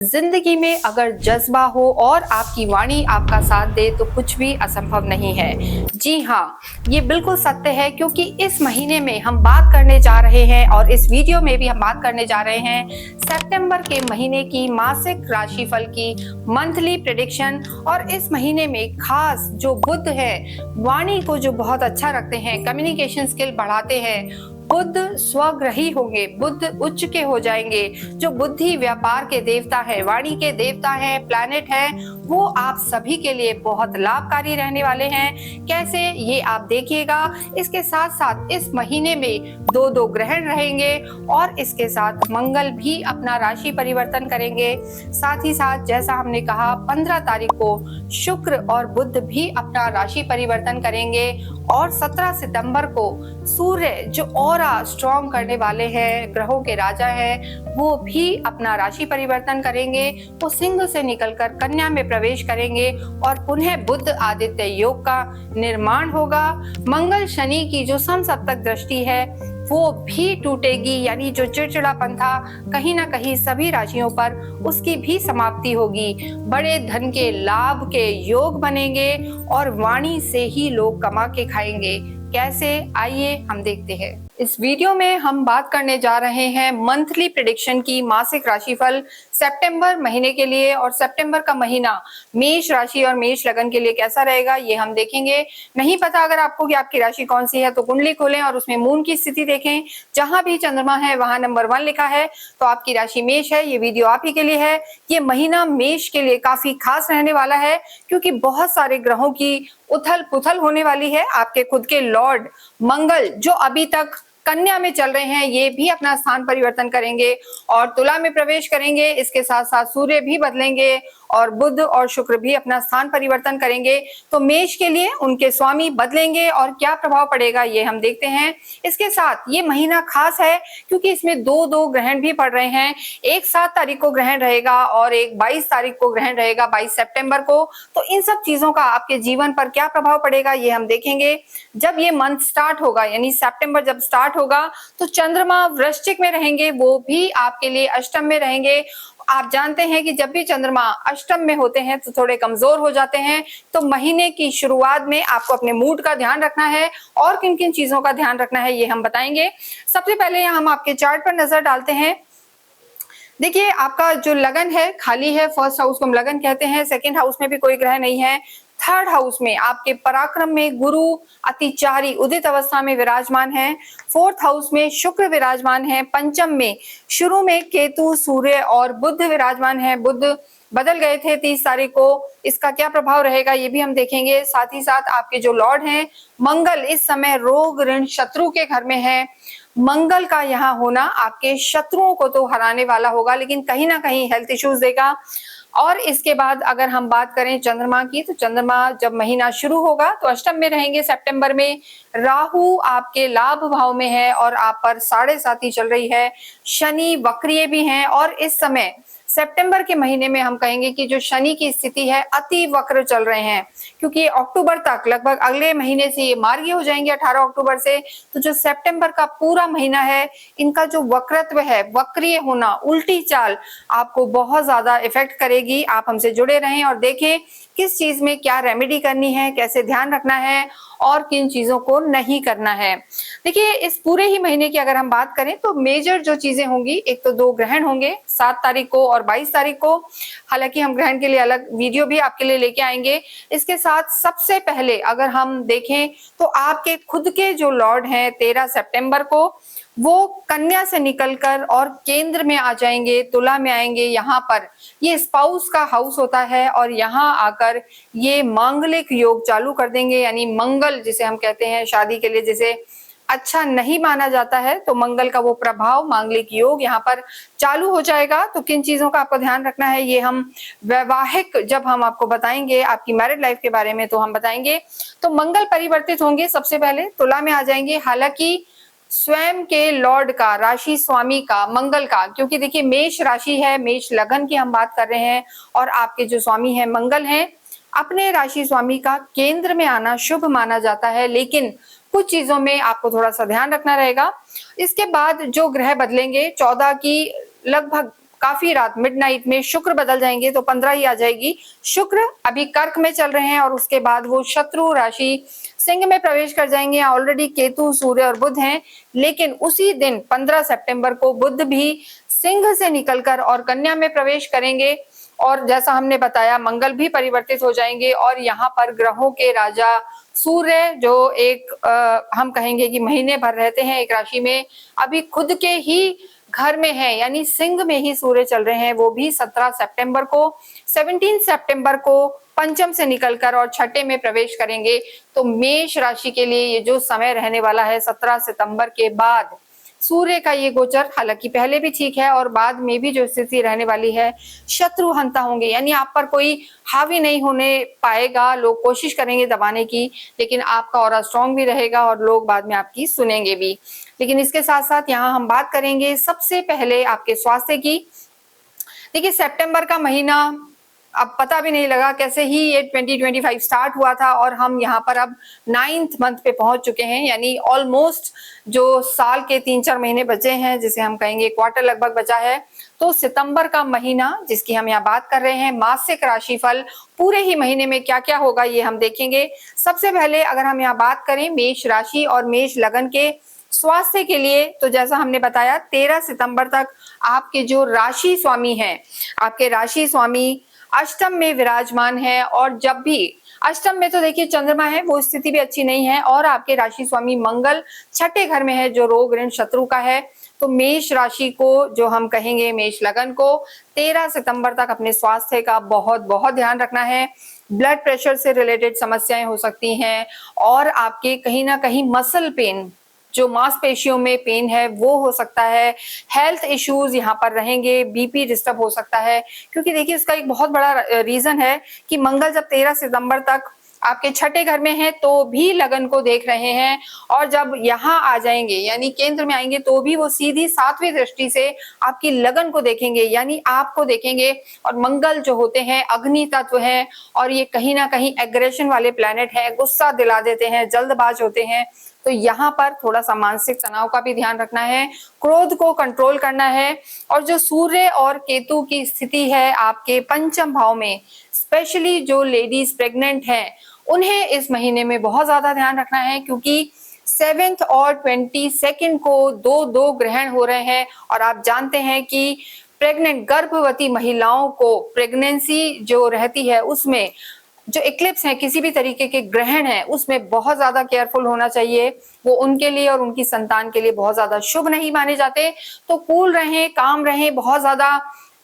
जिंदगी में अगर जज्बा हो और आपकी वाणी आपका साथ दे तो कुछ भी असंभव नहीं है। जी हाँ, ये बिल्कुल सत्य है क्योंकि इस महीने में हम बात करने जा रहे हैं और इस वीडियो में भी हम बात करने जा रहे हैं सितंबर के महीने की मासिक राशिफल की मंथली प्रेडिक्शन। और इस महीने में खास जो बुध है, वाणी को जो बहुत अच्छा रखते हैं, कम्युनिकेशन स्किल बढ़ाते हैं, बुध स्वग्रही होंगे, बुध उच्च के हो जाएंगे। जो बुद्धि व्यापार के देवता है, वाणी के देवता है, प्लैनेट है, वो आप सभी के लिए बहुत लाभकारी रहने वाले हैं। कैसे, ये आप देखिएगा। इसके साथ साथ इस महीने में दो दो ग्रहण रहेंगे और इसके साथ मंगल भी अपना राशि परिवर्तन करेंगे। साथ ही साथ जैसा हमने कहा 15 तारीख को शुक्र और बुध भी अपना राशि परिवर्तन करेंगे और 17 सितंबर को सूर्य जो ऑरा स्ट्रॉन्ग करने वाले हैं, ग्रहों के राजा हैं, वो भी अपना राशि परिवर्तन करेंगे। वो सिंह से निकलकर कन्या में प्रवेश करेंगे और पुनः बुध आदित्य योग का निर्माण होगा। मंगल शनि की जो समसप्तक दृष्टि है वो भी टूटेगी, यानी जो चिड़चिड़ापन था कहीं ना कहीं सभी राशियों पर, उसकी भी समाप्ति होगी। बड़े धन के लाभ के योग बनेंगे और वाणी से ही लोग कमा के खाएंगे। कैसे, आइए हम देखते हैं। इस वीडियो में हम बात करने जा रहे हैं मंथली प्रेडिक्शन की, मासिक राशिफल सितंबर महीने के लिए। और सितंबर का महीना मेष राशि और मेष लगन के लिए कैसा रहेगा ये हम देखेंगे। नहीं पता अगर आपको कि आपकी राशि कौन सी है तो कुंडली खोलें और उसमें मून की स्थिति देखें। जहां भी चंद्रमा है वहां नंबर 1 लिखा है तो आपकी राशि मेष है। ये वीडियो आप ही के लिए है। ये महीना मेष के लिए काफी खास रहने वाला है क्योंकि बहुत सारे ग्रहों की उथल पुथल होने वाली है। आपके खुद के लॉर्ड मंगल जो अभी तक कन्या में चल रहे हैं, ये भी अपना स्थान परिवर्तन करेंगे और तुला में प्रवेश करेंगे। इसके साथ साथ सूर्य भी बदलेंगे और बुध और शुक्र भी अपना स्थान परिवर्तन करेंगे। तो मेष के लिए उनके स्वामी बदलेंगे और क्या प्रभाव पड़ेगा ये हम देखते हैं। इसके साथ ये महीना खास है क्योंकि इसमें दो दो ग्रहण भी पड़ रहे हैं। एक 7 तारीख को ग्रहण रहेगा और एक 22 तारीख को ग्रहण रहेगा, 22 सितंबर को। तो इन सब चीजों का आपके जीवन पर क्या प्रभाव पड़ेगा ये हम देखेंगे। जब ये मंथ स्टार्ट होगा, यानी सितंबर जब स्टार्ट होगा, तो चंद्रमा वृश्चिक में रहेंगे, वो भी आपके लिए अष्टम में रहेंगे। आप जानते हैं कि जब भी चंद्रमा अष्टम में होते हैं तो थोड़े कमजोर हो जाते हैं। तो महीने की शुरुआत में आपको अपने मूड का ध्यान रखना है और किन किन चीजों का ध्यान रखना है ये हम बताएंगे। सबसे पहले हम आपके चार्ट पर नजर डालते हैं। देखिए, आपका जो लगन है खाली है। फर्स्ट हाउस को हम लगन कहते हैं। सेकंड हाउस में भी कोई ग्रह नहीं है। थर्ड हाउस में आपके पराक्रम में गुरु अतिचारी उदित अवस्था में विराजमान है। फोर्थ हाउस में शुक्र विराजमान है। पंचम में शुरू में केतु, सूर्य और बुध विराजमान है। बुध बदल गए थे 30 तारीख को। इसका क्या प्रभाव रहेगा ये भी हम देखेंगे। साथ ही साथ आपके जो लॉर्ड हैं मंगल इस समय रोग ऋण शत्रु के घर में है। मंगल का यहाँ होना आपके शत्रुओं को तो हराने वाला होगा, लेकिन कहीं ना कहीं हेल्थ इश्यूज देगा। और इसके बाद अगर हम बात करें चंद्रमा की, तो चंद्रमा जब महीना शुरू होगा तो अष्टम में रहेंगे सितंबर में। राहु आपके लाभ भाव में है और आप पर 7.5 चल रही है। शनि वक्रीय भी हैं और इस समय सितंबर के महीने में हम कहेंगे कि जो शनि की स्थिति है अति वक्र चल रहे हैं, क्योंकि अक्टूबर तक, लगभग अगले महीने से ये मार्गी हो जाएंगे 18 अक्टूबर से। तो जो सितंबर का पूरा महीना है, इनका जो वक्रत्व है, वक्रीय होना, उल्टी चाल आपको बहुत ज्यादा इफेक्ट करेगी। आप हमसे जुड़े रहें और देखें किस चीज में क्या रेमेडी करनी है, कैसे ध्यान रखना है और किन चीजों को नहीं करना है। देखिए, इस पूरे ही महीने की अगर हम बात करें तो मेजर जो चीजें होंगी, एक तो 2 ग्रहण होंगे 7 तारीख को और 22 तारीख को। हालांकि हम ग्रहण के लिए अलग वीडियो भी आपके लिए लेके आएंगे। इसके साथ सबसे पहले अगर हम देखें तो आपके खुद के जो लॉर्ड हैं 13 सितंबर को वो कन्या से निकलकर और केंद्र में आ जाएंगे, तुला में आएंगे। यहाँ पर ये स्पाउस का हाउस होता है और यहाँ आकर ये मांगलिक योग चालू कर देंगे, यानी मंगल जिसे हम कहते हैं शादी के लिए जिसे अच्छा नहीं माना जाता है, तो मंगल का वो प्रभाव, मांगलिक योग यहाँ पर चालू हो जाएगा। तो किन चीजों का आपको ध्यान रखना है ये हम वैवाहिक जब हम आपको बताएंगे, आपकी मैरिड लाइफ के बारे में तो हम बताएंगे। तो मंगल परिवर्तित होंगे, सबसे पहले तुला में आ जाएंगे। हालांकि स्वयं के लॉर्ड का, राशि स्वामी का, मंगल का, क्योंकि देखिए मेष राशि है, मेष लगन की हम बात कर रहे हैं और आपके जो स्वामी है मंगल हैं, अपने राशि स्वामी का केंद्र में आना शुभ माना जाता है, लेकिन कुछ चीजों में आपको थोड़ा सा ध्यान रखना रहेगा। इसके बाद जो ग्रह बदलेंगे 14 की लगभग काफी रात मिडनाइट में शुक्र बदल जाएंगे तो 15 ही आ जाएगी। शुक्र अभी कर्क में चल रहे हैं और उसके बाद वो शत्रु राशि सिंह में प्रवेश कर जाएंगे। ऑलरेडी केतु, सूर्य और बुध हैं, लेकिन उसी दिन 15 सितंबर को बुध भी सिंह से निकलकर और कन्या में प्रवेश करेंगे और जैसा हमने बताया मंगल भी परिवर्तित हो जाएंगे और यहाँ पर ग्रहों के राजा सूर्य जो एक हम कहेंगे कि महीने भर रहते हैं एक राशि में, अभी खुद के ही घर में है यानी सिंह में ही सूर्य चल रहे हैं। वो भी 17 सितंबर को, 17 सितंबर को पंचम से निकलकर और छठे में प्रवेश करेंगे। तो मेष राशि के लिए ये जो समय रहने वाला है 17 सितंबर के बाद सूर्य का ये गोचर, हालांकि पहले भी ठीक है और बाद में भी जो स्थिति रहने वाली है, शत्रु हंता होंगे यानी आप पर कोई हावी नहीं होने पाएगा। लोग कोशिश करेंगे दबाने की, लेकिन आपका ऑरा स्ट्रांग भी रहेगा और लोग बाद में आपकी सुनेंगे भी। लेकिन इसके साथ साथ यहाँ हम बात करेंगे सबसे पहले आपके स्वास्थ्य की। देखिए सितंबर का महीना अब पता भी नहीं लगा कैसे ही ये 2025 स्टार्ट हुआ था और हम यहाँ पर अब 9th मंथ पे पहुंच चुके हैं, यानी ऑलमोस्ट जो साल के 3-4 महीने बचे हैं, जिसे हम कहेंगे क्वार्टर लगभग बचा है। तो सितंबर का महीना जिसकी हम यहाँ बात कर रहे हैं, मासिक राशिफल पूरे ही महीने में क्या क्या होगा ये हम देखेंगे। सबसे पहले अगर हम यहाँ बात करें मेष राशि और मेष लगन के स्वास्थ्य के लिए, तो जैसा हमने बताया 13 सितंबर तक आपके जो राशि स्वामी हैं, आपके राशि स्वामी अष्टम में विराजमान है और जब भी अष्टम में तो देखिए चंद्रमा है, वो स्थिति भी अच्छी नहीं है और आपके राशि स्वामी मंगल छठे घर में है जो रोग ऋण शत्रु का है। तो मेष राशि को जो हम कहेंगे मेष लगन को 13 सितंबर तक अपने स्वास्थ्य का बहुत बहुत ध्यान रखना है। ब्लड प्रेशर से रिलेटेड समस्याएं हो सकती हैं और आपके कहीं ना कहीं मसल पेन, जो मांसपेशियों में पेन है वो हो सकता है। हेल्थ इश्यूज यहाँ पर रहेंगे, बीपी डिस्टर्ब हो सकता है, क्योंकि देखिए उसका एक बहुत बड़ा रीजन है कि मंगल जब 13 सितंबर तक आपके छठे घर में है तो भी लगन को देख रहे हैं और जब यहाँ आ जाएंगे यानी केंद्र में आएंगे तो भी वो सीधी 7वीं दृष्टि से आपकी लगन को देखेंगे यानी आपको देखेंगे। और मंगल जो होते हैं अग्नि तत्व है और ये कहीं ना कहीं एग्रेशन वाले प्लैनेट है, गुस्सा दिला देते हैं, जल्दबाज होते हैं। तो यहाँ पर थोड़ा सा मानसिक तनाव का भी ध्यान रखना है, क्रोध को कंट्रोल करना है। और जो सूर्य और केतु की स्थिति है आपके पंचम भाव में, स्पेशली जो लेडीज प्रेग्नेंट हैं उन्हें इस महीने में बहुत ज्यादा ध्यान रखना है, क्योंकि 7th और 22nd को दो ग्रहण हो रहे हैं और आप जानते हैं कि प्रेग्नेंट गर्भवती महिलाओं को प्रेगनेंसी जो रहती है उसमें जो इक्लिप्स है, किसी भी तरीके के ग्रहण है, उसमें बहुत ज्यादा केयरफुल होना चाहिए। वो उनके लिए और उनकी संतान के लिए बहुत ज्यादा शुभ नहीं माने जाते। तो कूल रहें, काम रहें, बहुत ज्यादा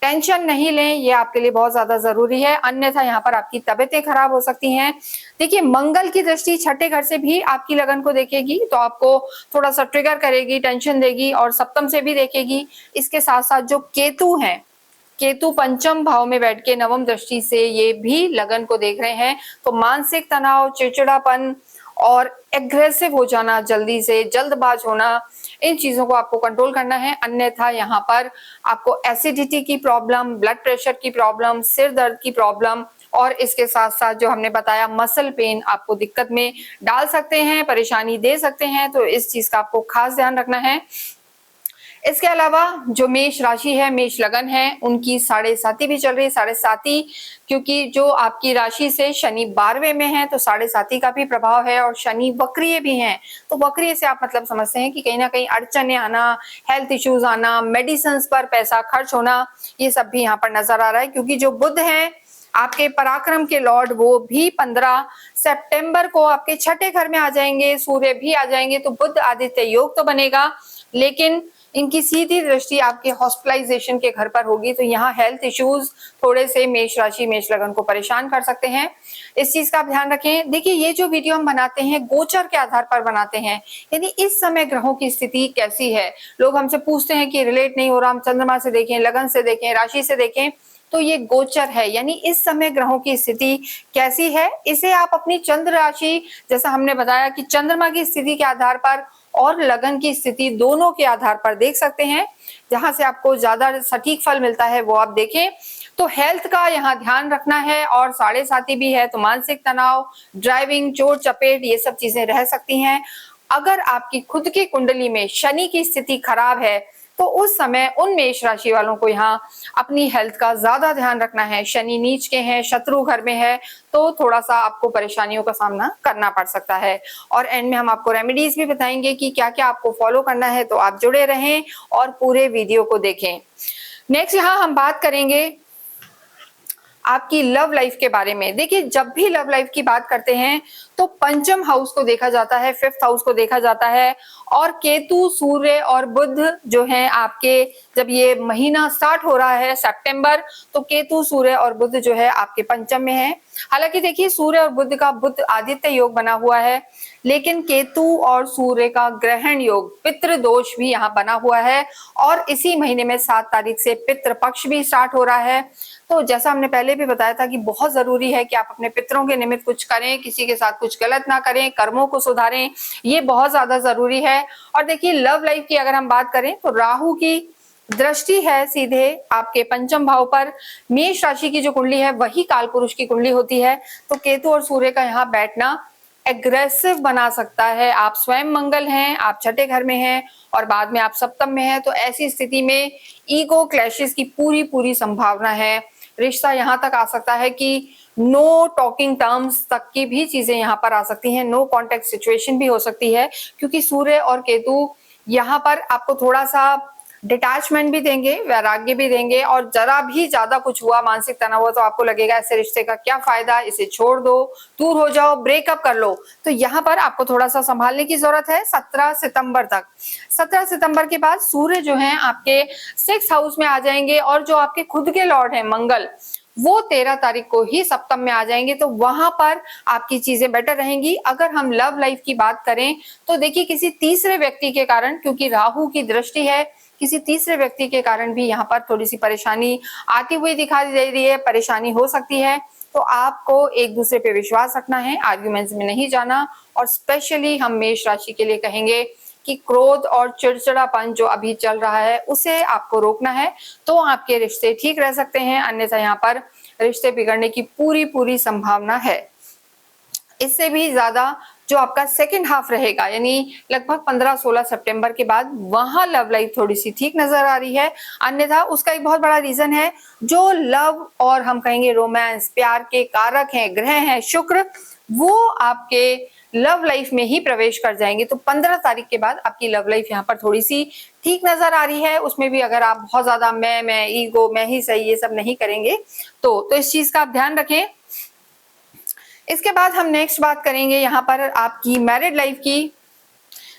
टेंशन नहीं लें, ये आपके लिए बहुत ज्यादा जरूरी है, अन्यथा यहाँ पर आपकी तबीयतें खराब हो सकती हैं। देखिए मंगल की दृष्टि छठे घर से भी आपकी लगन को देखेगी तो आपको थोड़ा सा ट्रिगर करेगी, टेंशन देगी और सप्तम से भी देखेगी। इसके साथ साथ जो केतु है, केतु पंचम भाव में बैठ के नवम दृष्टि से ये भी लगन को देख रहे हैं। तो मानसिक तनाव, चिड़चिड़ापन और एग्रेसिव हो जाना, जल्दी से जल्दबाज होना, इन चीजों को आपको कंट्रोल करना है, अन्यथा यहाँ पर आपको एसिडिटी की प्रॉब्लम, ब्लड प्रेशर की प्रॉब्लम, सिर दर्द की प्रॉब्लम और इसके साथ साथ जो हमने बताया मसल पेन आपको दिक्कत में डाल सकते हैं, परेशानी दे सकते हैं। तो इस चीज का आपको खास ध्यान रखना है। इसके अलावा जो मेष राशि है, मेष लगन है, उनकी 7.5 भी चल रही है। 7.5 क्योंकि जो आपकी राशि से शनि 12वें में है तो 7.5 का भी प्रभाव है और शनि वक्रीय भी हैं। तो वक्रीय से आप मतलब समझते हैं कि कहीं ना कहीं अड़चने आना, हेल्थ इश्यूज आना, मेडिसिन पर पैसा खर्च होना, ये सब भी यहाँ पर नजर आ रहा है। क्योंकि जो बुध है आपके पराक्रम के लॉर्ड, वो भी 15 सितंबर को आपके छठे घर में आ जाएंगे, सूर्य भी आ जाएंगे। तो बुध आदित्य योग तो बनेगा, लेकिन इनकी सीधी दृष्टि आपके हॉस्पिटलाइजेशन के घर पर होगी। तो यहाँ हेल्थ इश्यूज थोड़े से मेष राशि मेष लगन को परेशान कर सकते हैं, इस चीज का आप ध्यान रखें। देखिए ये जो वीडियो हम बनाते हैं गोचर के आधार पर बनाते हैं, यानी इस समय ग्रहों की स्थिति कैसी है। लोग हमसे पूछते हैं कि रिलेट नहीं हो रहा, हम चंद्रमा से देखें, लगन से देखें, राशि से देखें। तो ये गोचर है, यानी इस समय ग्रहों की स्थिति कैसी है, इसे आप अपनी चंद्र राशि, जैसा हमने बताया कि चंद्रमा की स्थिति के आधार पर और लगन की स्थिति दोनों के आधार पर देख सकते हैं। जहां से आपको ज्यादा सटीक फल मिलता है वो आप देखें। तो हेल्थ का यहाँ ध्यान रखना है और 7.5 भी है तो मानसिक तनाव, ड्राइविंग, चोट चपेट, ये सब चीजें रह सकती हैं। अगर आपकी खुद की कुंडली में शनि की स्थिति खराब है, तो उस समय उन मेष राशि वालों को यहाँ अपनी हेल्थ का ज्यादा ध्यान रखना है। शनि नीच के हैं, शत्रु घर में है, तो थोड़ा सा आपको परेशानियों का सामना करना पड़ सकता है। और एंड में हम आपको रेमेडीज भी बताएंगे कि क्या क्या आपको फॉलो करना है, तो आप जुड़े रहें और पूरे वीडियो को देखें। नेक्स्ट यहाँ हम बात करेंगे आपकी लव लाइफ के बारे में। देखिए, जब भी लव लाइफ की बात करते हैं तो पंचम हाउस को देखा जाता है, फिफ्थ हाउस को देखा जाता है, और केतु, सूर्य और बुध जो हैं आपके, जब ये महीना स्टार्ट हो रहा है सितंबर, तो केतु, सूर्य और बुध जो है आपके पंचम में है। हालांकि देखिए, सूर्य और बुध का बुध आदित्य योग बना हुआ है, लेकिन केतु और सूर्य का ग्रहण योग, पितृ दोष भी यहाँ बना हुआ है। और इसी महीने में 7 तारीख से पितृ पक्ष भी स्टार्ट हो रहा है। तो जैसा हमने पहले भी बताया था कि बहुत जरूरी है कि आप अपने पितरों के निमित्त कुछ करें, किसी के साथ कुछ गलत ना करें, कर्मों को सुधारें, ये बहुत ज्यादा जरूरी है। और देखिए, लव लाइफ की अगर हम बात करें तो राहु की दृष्टि है सीधे आपके पंचम भाव पर। मेष राशि की जो कुंडली है वही काल पुरुष की कुंडली होती है, तो केतु और सूर्य का यहाँ बैठना एग्रेसिव बना सकता है। आप स्वयं मंगल हैं, आप छठे घर में हैं और बाद में आप सप्तम में हैं, तो ऐसी स्थिति में ईगो क्लैशेस की पूरी संभावना है। रिश्ता यहाँ तक आ सकता है कि नो टॉकिंग टर्म्स तक की भी चीजें यहाँ पर आ सकती हैं, नो कॉन्टेक्ट सिचुएशन भी हो सकती है, क्योंकि सूर्य और केतु यहाँ पर आपको थोड़ा सा डिटैचमेंट भी देंगे, वैराग्य भी देंगे। और जरा भी ज्यादा कुछ हुआ, मानसिक तनाव हुआ, तो आपको लगेगा ऐसे रिश्ते का क्या फायदा, इसे छोड़ दो, दूर हो जाओ, ब्रेकअप कर लो। तो यहाँ पर आपको थोड़ा सा संभालने की जरूरत है 17 सितंबर तक। 17 सितंबर के बाद सूर्य जो है आपके 6th हाउस में आ जाएंगे, और जो आपके खुद के लॉर्ड हैं मंगल, वो 13 तारीख को ही सप्तम में आ जाएंगे, तो वहां पर आपकी चीजें बेटर रहेंगी। अगर हम लव लाइफ की बात करें तो देखिए, किसी तीसरे व्यक्ति के कारण, क्योंकि राहु की दृष्टि है, किसी तीसरे व्यक्ति के कारण भी यहाँ पर थोड़ी सी परेशानी आती हुई दिखाई दे रही है, परेशानी हो सकती है। तो आपको एक दूसरे पे विश्वास रखना है, आर्ग्यूमेंट्स में नहीं जाना। और स्पेशली हम मेष राशि के लिए कहेंगे कि क्रोध और चिड़चिड़ापन जो अभी चल रहा है उसे आपको रोकना है, तो आपके रिश्ते ठीक रह सकते हैं। अन्यथा यहाँ पर रिश्ते बिगड़ने की पूरी संभावना है। इससे भी ज्यादा जो आपका सेकंड हाफ रहेगा, यानी लगभग 15-16 सितंबर के बाद, वहां लव लाइफ थोड़ी सी ठीक नजर आ रही है। अन्यथा उसका एक बहुत बड़ा रीजन है, जो लव और हम कहेंगे रोमांस, प्यार के कारक हैं, ग्रह हैं शुक्र, वो आपके लव लाइफ में ही प्रवेश कर जाएंगे। तो 15 तारीख के बाद आपकी लव लाइफ यहाँ पर थोड़ी सी ठीक नजर आ रही है। उसमें भी अगर आप बहुत ज्यादा मैं ईगो, मैं ही सही, ये सब नहीं करेंगे तो इस चीज का आप ध्यान रखें। इसके बाद हम नेक्स्ट बात करेंगे यहाँ पर आपकी मैरिड लाइफ की।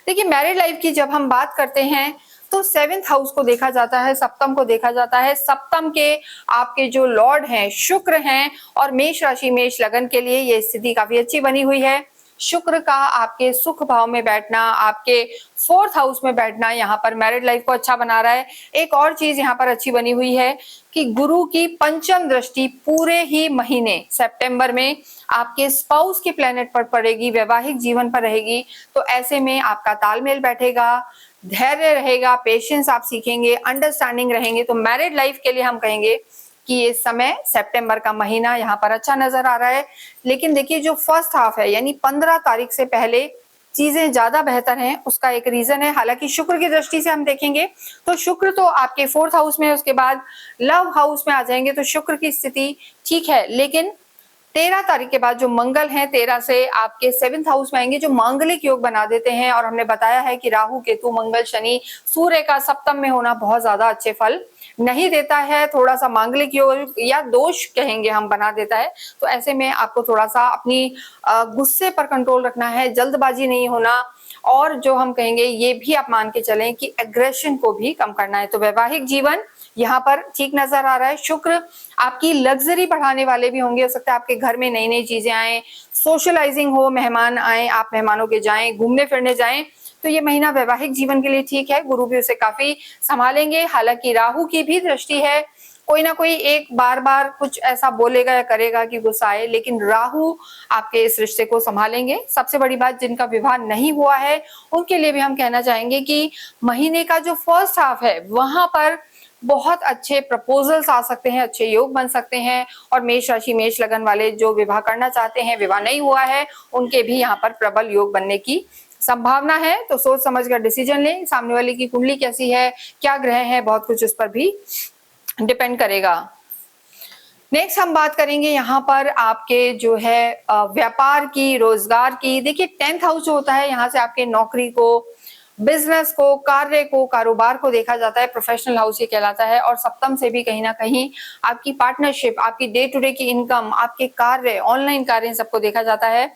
देखिए, मैरिड लाइफ की जब हम बात करते हैं तो 7th हाउस को देखा जाता है, सप्तम को देखा जाता है। सप्तम के आपके जो लॉर्ड हैं शुक्र हैं, और मेष राशि, मेष लगन के लिए ये स्थिति काफी अच्छी बनी हुई है। शुक्र का आपके सुख भाव में बैठना, आपके 4th हाउस में बैठना यहाँ पर मैरिड लाइफ को अच्छा बना रहा है। एक और चीज यहाँ पर अच्छी बनी हुई है कि गुरु की पंचम दृष्टि पूरे ही महीने सितंबर में आपके स्पाउस के प्लेनेट पर पड़ेगी, वैवाहिक जीवन पर रहेगी। तो ऐसे में आपका तालमेल बैठेगा, धैर्य रहेगा, पेशेंस आप सीखेंगे, अंडरस्टैंडिंग रहेंगे। तो मैरिड लाइफ के लिए हम कहेंगे कि ये समय सितंबर का महीना यहाँ पर अच्छा नजर आ रहा है। लेकिन देखिए, जो फर्स्ट हाफ है, यानी 15 तारीख से पहले चीजें ज्यादा बेहतर हैं। उसका एक रीजन है, हालांकि शुक्र की दृष्टि से हम देखेंगे तो शुक्र तो आपके 4th हाउस में, उसके बाद लव हाउस में आ जाएंगे, तो शुक्र की स्थिति ठीक है। लेकिन 13 तारीख के बाद जो मंगल हैं, 13 से आपके 7th हाउस में आएंगे, जो मांगलिक योग बना देते हैं। और हमने बताया है कि राहु, केतु, मंगल, शनि, सूर्य का सप्तम में होना बहुत ज्यादा अच्छे फल नहीं देता है, थोड़ा सा मांगलिक योग या दोष कहेंगे हम बना देता है। तो ऐसे में आपको थोड़ा सा अपनी गुस्से पर कंट्रोल रखना है, जल्दबाजी नहीं होना, और जो हम कहेंगे ये भी आप मान के चलें कि एग्रेशन को भी कम करना है। तो वैवाहिक जीवन यहाँ पर ठीक नजर आ रहा है। शुक्र आपकी लग्जरी बढ़ाने वाले भी होंगे, हो सकता है आपके घर में नई नई चीजें आए, सोशलाइजिंग हो, मेहमान आए, आप मेहमानों के जाएं, घूमने फिरने जाएं। तो ये महीना वैवाहिक जीवन के लिए ठीक है, गुरु भी उसे काफी संभालेंगे। हालांकि राहु की भी दृष्टि है, कोई ना कोई एक बार कुछ ऐसा बोलेगा या करेगा कि गुस्सा आए, लेकिन राहु आपके इस रिश्ते को संभालेंगे। सबसे बड़ी बात, जिनका विवाह नहीं हुआ है उनके लिए भी हम कहना चाहेंगे कि महीने का जो फर्स्ट हाफ है वहां पर बहुत अच्छे प्रपोजल्स आ सकते हैं, अच्छे योग बन सकते हैं। और मेष राशि, मेष लगन वाले जो विवाह करना चाहते हैं, विवाह नहीं हुआ है, उनके भी यहाँ पर प्रबल योग बनने की संभावना है, तो सोच समझकर डिसीजन लें। सामने वाले की कुंडली कैसी है, क्या ग्रह है, बहुत कुछ उस पर भी डिपेंड करेगा। नेक्स्ट हम बात करेंगे यहाँ पर आपके जो है व्यापार की, रोजगार की। देखिए 10th हाउस जो होता है, यहाँ से आपके नौकरी को, बिजनेस को, कार्य को, कारोबार को देखा जाता है, प्रोफेशनल हाउस ये कहलाता है। और सप्तम से भी कहीं ना कहीं आपकी पार्टनरशिप, आपकी डे टू डे की इनकम, आपके कार्य, ऑनलाइन कार्य, सबको देखा जाता है।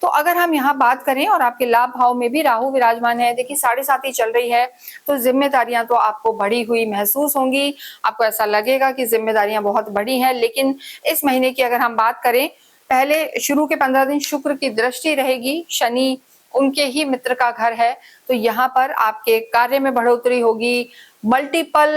तो अगर हम यहाँ बात करें और आपके लाभ भाव में भी राहु विराजमान है, देखिए 7.5 चल रही है, तो जिम्मेदारियां तो आपको बढ़ी हुई महसूस होंगी। आपको ऐसा लगेगा कि जिम्मेदारियां बहुत बड़ी हैं। लेकिन इस महीने की अगर हम बात करें, पहले शुरू के 15 दिन शुक्र की दृष्टि रहेगी, शनि उनके ही मित्र का घर है, तो यहाँ पर आपके कार्य में बढ़ोतरी होगी। मल्टीपल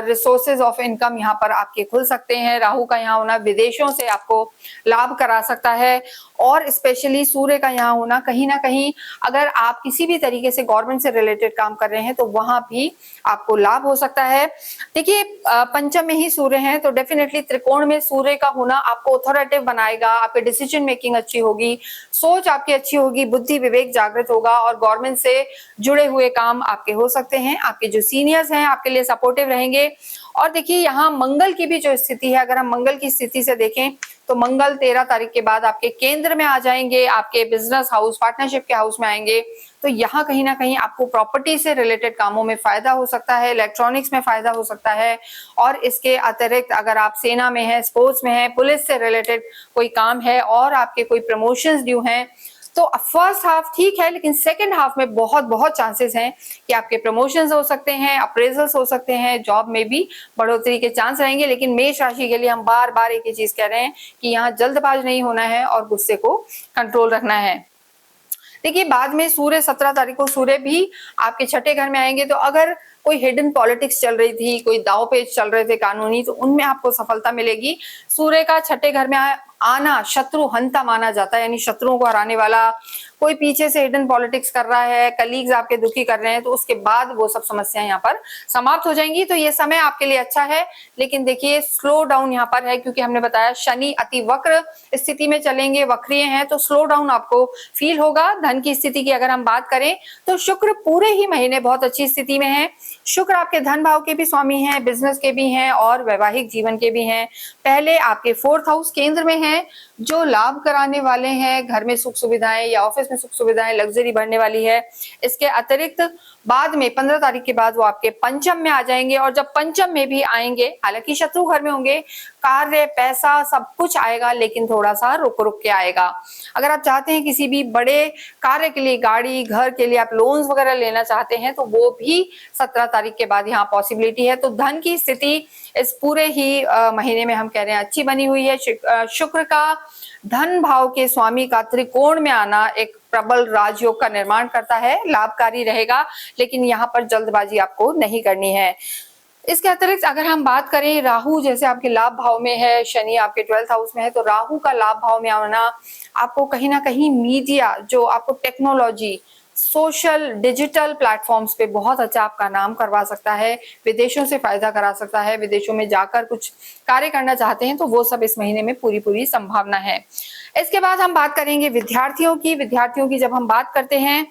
रिसोर्सेज ऑफ इनकम यहाँ पर आपके खुल सकते हैं। राहु का यहाँ होना विदेशों से आपको लाभ करा सकता है। और स्पेशली सूर्य का यहाँ होना कहीं ना कहीं, अगर आप किसी भी तरीके से गवर्नमेंट से रिलेटेड काम कर रहे हैं तो वहां भी आपको लाभ हो सकता है। देखिए पंचम में ही सूर्य है, तो डेफिनेटली त्रिकोण में सूर्य का होना आपको अथॉरिटेटिव बनाएगा। आपकी डिसीजन मेकिंग अच्छी होगी, सोच आपकी अच्छी होगी, बुद्धि विवेक जागृत होगा और गवर्नमेंट से जुड़े हुए काम आपके हो सकते हैं। आपके जो सीनियर्स हैं आपके लिए सपोर्टिव रहेंगे। और देखिए यहाँ मंगल की भी जो स्थिति है, अगर हम मंगल की स्थिति से देखें तो मंगल 13 तारीख के बाद आपके केंद्र में आ जाएंगे, आपके बिजनेस हाउस, पार्टनरशिप के हाउस में आएंगे। तो यहाँ कहीं ना कहीं आपको प्रॉपर्टी से रिलेटेड कामों में फायदा हो सकता है, इलेक्ट्रॉनिक्स में फायदा हो सकता है। और इसके अतिरिक्त अगर आप सेना में है, स्पोर्ट्स में है, पुलिस से रिलेटेड कोई काम है और आपके कोई प्रमोशंस ड्यू हैं, तो फर्स्ट हाफ ठीक है, लेकिन सेकंड हाफ में बहुत बहुत चांसेस हैं कि आपके प्रमोशंस हो सकते हैं, अप्रेजल्स हो सकते हैं, जॉब में भी बढ़ोतरी के चांस रहेंगे। लेकिन मेष राशि के लिए हम बार बार एक ही चीज कह रहे हैं कि यहाँ जल्दबाज नहीं होना है और गुस्से को कंट्रोल रखना है। देखिए बाद में सूर्य 17 तारीख को सूर्य भी आपके छठे घर में आएंगे, तो अगर कोई हिडन पॉलिटिक्स चल रही थी, कोई दाव पेच चल रहे थे कानूनी, तो उनमें आपको सफलता मिलेगी। सूर्य का छठे घर में आना शत्रु हंता माना जाता है, यानी शत्रुओं को हराने वाला। कोई पीछे से हिडन पॉलिटिक्स कर रहा है, कलीग्स आपके दुखी कर रहे हैं, तो उसके बाद वो सब समस्याएं यहाँ पर समाप्त हो जाएंगी। तो ये समय आपके लिए अच्छा है, लेकिन देखिए स्लो डाउन यहाँ पर है, क्योंकि हमने बताया शनि अति वक्र स्थिति में चलेंगे, वक्रीय हैं, तो स्लो डाउन आपको फील होगा। धन की स्थिति की अगर हम बात करें तो शुक्र पूरे ही महीने बहुत अच्छी स्थिति में है। शुक्र आपके धन भाव के भी स्वामी हैं, बिजनेस के भी हैं और वैवाहिक जीवन के भी हैं। पहले आपके 4th हाउस केंद्र में है, जो लाभ कराने वाले हैं, घर में सुख सुविधाएं या ऑफिस में सुख सुविधाएं, लग्जरी बढ़ने वाली है। इसके अतिरिक्त बाद में 15 तारीख के बाद वो आपके पंचम में आ जाएंगे, और जब पंचम में भी आएंगे, हालांकि शत्रु घर में होंगे, कार्य, पैसा सब कुछ आएगा, लेकिन थोड़ा सा रुक रुक के आएगा। अगर आप चाहते हैं किसी भी बड़े कार्य के लिए, गाड़ी, घर के लिए आप लोन्स वगैरह लेना चाहते हैं, तो वो भी 17 तारीख के बाद यहाँ पॉसिबिलिटी है। तो धन की स्थिति इस पूरे ही महीने में हम कह रहे हैं अच्छी बनी हुई है। शुक्र का धन भाव के स्वामी का त्रिकोण में आना एक प्रबल राजयोग का निर्माण करता है, लाभकारी रहेगा, लेकिन यहाँ पर जल्दबाजी आपको नहीं करनी है। इसके अतिरिक्त अगर हम बात करें, राहु जैसे आपके लाभ भाव में है, शनि आपके 12th हाउस में है, तो राहु का लाभ भाव में आना आपको कहीं ना कहीं मीडिया, जो आपको टेक्नोलॉजी, सोशल डिजिटल प्लेटफॉर्म्स पे बहुत अच्छा आपका नाम करवा सकता है, विदेशों से फायदा करा सकता है। विदेशों में जाकर कुछ कार्य करना चाहते हैं तो वो सब इस महीने में पूरी पूरी संभावना है। इसके बाद हम बात करेंगे विद्यार्थियों की जब हम बात करते हैं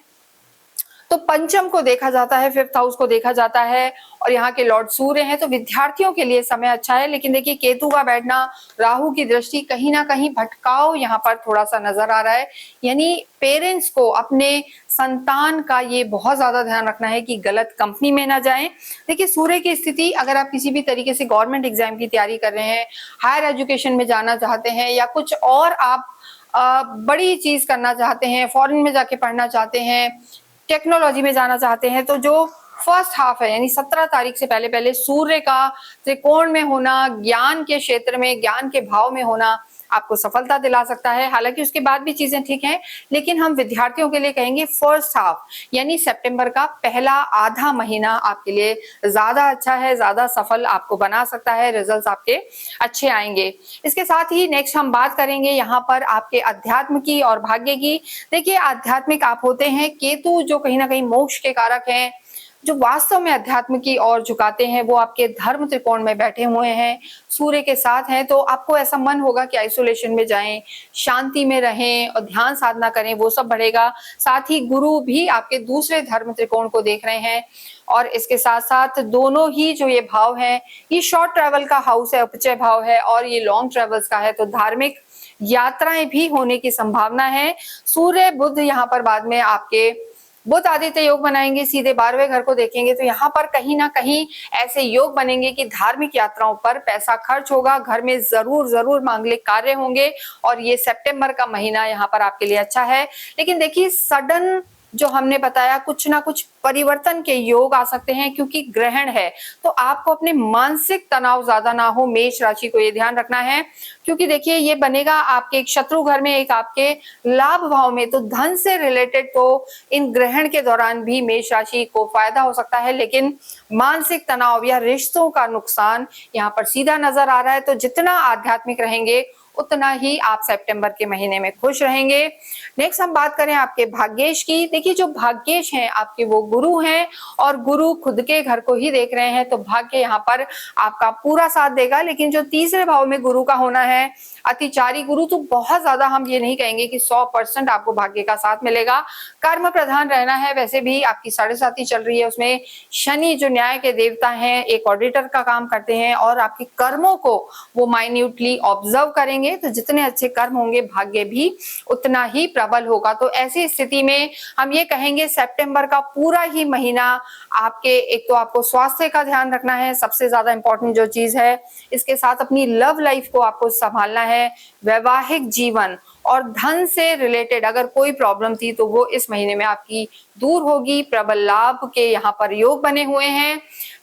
तो पंचम को देखा जाता है, 5th हाउस को देखा जाता है, और यहाँ के लॉर्ड सूर्य हैं, तो विद्यार्थियों के लिए समय अच्छा है। लेकिन देखिए केतु का बैठना, राहु की दृष्टि, कहीं ना कहीं भटकाव यहाँ पर थोड़ा सा नजर आ रहा है। यानी पेरेंट्स को अपने संतान का ये बहुत ज्यादा ध्यान रखना है कि गलत कंपनी में ना जाएं। देखिए सूर्य की स्थिति, अगर आप किसी भी तरीके से गवर्नमेंट एग्जाम की तैयारी कर रहे हैं, हायर एजुकेशन में जाना चाहते हैं, या कुछ और आप बड़ी चीज करना चाहते हैं, फॉरेन में जाके पढ़ना चाहते हैं, टेक्नोलॉजी में जाना चाहते हैं, तो जो फर्स्ट हाफ है यानी 17 तारीख से पहले पहले सूर्य का त्रिकोण में होना, ज्ञान के क्षेत्र में, ज्ञान के भाव में होना आपको सफलता दिला सकता है। हालांकि उसके बाद भी चीजें ठीक हैं, लेकिन हम विद्यार्थियों के लिए कहेंगे फर्स्ट हाफ यानी सितंबर का पहला आधा महीना आपके लिए ज्यादा अच्छा है, ज्यादा सफल आपको बना सकता है, रिजल्ट्स आपके अच्छे आएंगे। इसके साथ ही नेक्स्ट हम बात करेंगे यहाँ पर आपके अध्यात्म की और भाग्य की। देखिए आध्यात्मिक आप होते हैं, केतु जो कहीं ना कहीं मोक्ष के कारक हैं, जो वास्तव में अध्यात्म की ओर झुकाते हैं, वो आपके धर्म त्रिकोण में बैठे हुए हैं, सूर्य के साथ हैं, तो आपको ऐसा मन होगा कि आइसोलेशन में जाएं, शांति में रहें और ध्यान साधना करें, वो सब बढ़ेगा। साथ ही गुरु भी आपके दूसरे धर्म त्रिकोण को देख रहे हैं और इसके साथ साथ दोनों ही जो ये भाव है, ये शॉर्ट ट्रैवल का हाउस है, उपचय भाव है, और ये लॉन्ग ट्रैवल्स का है, तो धार्मिक यात्राएं भी होने की संभावना है। सूर्य बुध यहाँ पर बाद में आपके बुध आदित्य योग बनाएंगे, सीधे 12वें घर को देखेंगे, तो यहाँ पर कहीं ना कहीं ऐसे योग बनेंगे कि धार्मिक यात्राओं पर पैसा खर्च होगा, घर में जरूर मांगलिक कार्य होंगे, और ये सितंबर का महीना यहाँ पर आपके लिए अच्छा है। लेकिन देखिए, सडन जो हमने बताया, कुछ ना कुछ परिवर्तन के योग आ सकते हैं, क्योंकि ग्रहण है, तो आपको अपने मानसिक तनाव ज्यादा ना हो, मेष राशि को ये ध्यान रखना है। क्योंकि देखिए, ये बनेगा आपके एक शत्रु घर में, एक आपके लाभ भाव में, तो धन से रिलेटेड तो इन ग्रहण के दौरान भी मेष राशि को फायदा हो सकता है, लेकिन मानसिक तनाव या रिश्तों का नुकसान यहाँ पर सीधा नजर आ रहा है। तो जितना आध्यात्मिक रहेंगे उतना ही आप सितंबर के महीने में खुश रहेंगे। नेक्स्ट हम बात करें आपके भाग्येश की। देखिए, जो भाग्येश हैं आपके, वो गुरु हैं, और गुरु खुद के घर को ही देख रहे हैं, तो भाग्य यहाँ पर आपका पूरा साथ देगा। लेकिन जो तीसरे भाव में गुरु का होना है, अतिचारी गुरु, तो बहुत ज्यादा हम ये नहीं कहेंगे कि 100% आपको भाग्य का साथ मिलेगा। कर्म प्रधान रहना है, वैसे भी आपकी 7.5 चल रही है, उसमें शनि जो न्याय के देवता हैं, एक ऑडिटर का काम करते हैं, और आपके कर्मों को वो माइन्यूटली ऑब्जर्व करेंगे, तो जितने अच्छे कर्म होंगे भाग्य भी उतना ही प्रबल होगा। तो ऐसी स्थिति में हम ये कहेंगे सितंबर का पूरा ही महीना आपके, एक तो आपको स्वास्थ्य का ध्यान रखना है, सबसे ज्यादा इंपॉर्टेंट जो चीज है, इसके साथ अपनी लव लाइफ को आपको संभालना है, वैवाहिक जीवन और धन से रिलेटेड अगर कोई प्रॉब्लम थी तो वो इस महीने में आपकी दूर होगी। प्रबल लाभ के यहाँ पर योग बने हुए हैं।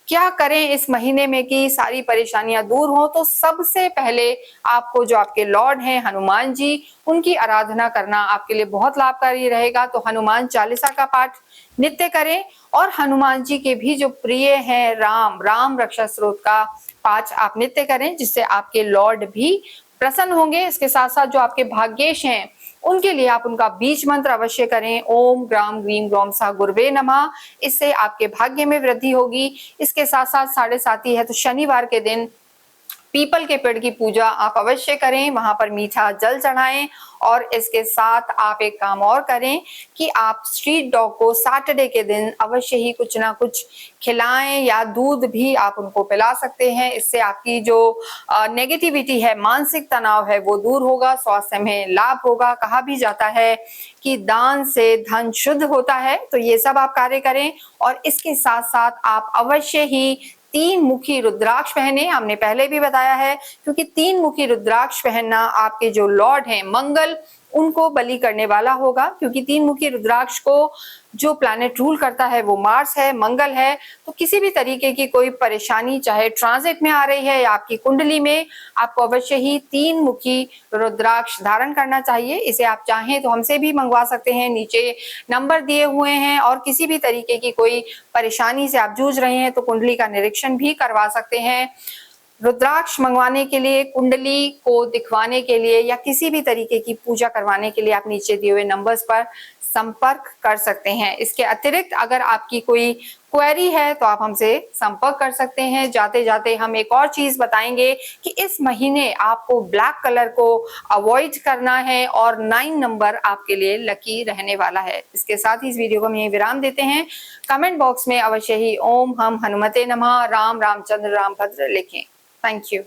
क्या करें इस महीने में कि सारी परेशानियां दूर हो? तो सबसे पहले आपको जो आपके लॉर्ड हैं हनुमान जी, उनकी आराधना करना आपके लिए बहुत लाभकारी रहेगा। तो हनुमान चालीसा का पाठ नित्य करें, और हनुमान जी के भी जो प्रिय हैं राम रक्षा स्तोत्र का पाठ आप नित्य करें, जिससे आपके लॉर्ड भी प्रसन्न होंगे। इसके साथ साथ जो आपके भाग्येश हैं उनके लिए आप उनका बीज मंत्र अवश्य करें, ओम ग्राम ग्रीम ग्रौम सा गुरुवे नमः। इससे आपके भाग्य में वृद्धि होगी। इसके साथ साथ 7.5 है, तो शनिवार के दिन पीपल के पेड़ की पूजा आप अवश्य करें, वहां पर मीठा जल चढ़ाएं। और इसके साथ आप एक काम और करें कि आप स्ट्रीट डॉग को सैटरडे के दिन अवश्य ही कुछ ना कुछ खिलाएं, या दूध भी आप उनको पिला सकते हैं। इससे आपकी जो नेगेटिविटी है, मानसिक तनाव है, वो दूर होगा, स्वास्थ्य में लाभ होगा। कहा भी जाता है कि दान से धन शुद्ध होता है, तो ये सब आप कार्य करें। और इसके साथ साथ आप अवश्य ही 3 मुखी रुद्राक्ष पहने, हमने पहले भी बताया है, क्योंकि 3 मुखी रुद्राक्ष पहनना आपके जो लॉर्ड हैं मंगल, उनको बलि करने वाला होगा। क्योंकि 3 मुखी रुद्राक्ष को जो प्लैनेट रूल करता है वो मार्स है, मंगल है। तो किसी भी तरीके की कोई परेशानी चाहे ट्रांजिट में आ रही है या आपकी कुंडली में, आपको अवश्य ही 3 मुखी रुद्राक्ष धारण करना चाहिए। इसे आप चाहें तो हमसे भी मंगवा सकते हैं, नीचे नंबर दिए हुए हैं। और किसी भी तरीके की कोई परेशानी से आप जूझ रहे हैं तो कुंडली का निरीक्षण भी करवा सकते हैं। रुद्राक्ष मंगवाने के लिए, कुंडली को दिखवाने के लिए, या किसी भी तरीके की पूजा करवाने के लिए आप नीचे दिए हुए नंबर्स पर संपर्क कर सकते हैं। इसके अतिरिक्त अगर आपकी कोई क्वेरी है तो आप हमसे संपर्क कर सकते हैं। जाते जाते हम एक और चीज बताएंगे कि इस महीने आपको ब्लैक कलर को अवॉइड करना है, और 9 नंबर आपके लिए लकी रहने वाला है। इसके साथ ही इस वीडियो को हम यहीं विराम देते हैं। कमेंट बॉक्स में अवश्य ही ओम हम हनुमते नमः, राम रामचंद्र रामभद्र लिखें। Thank you.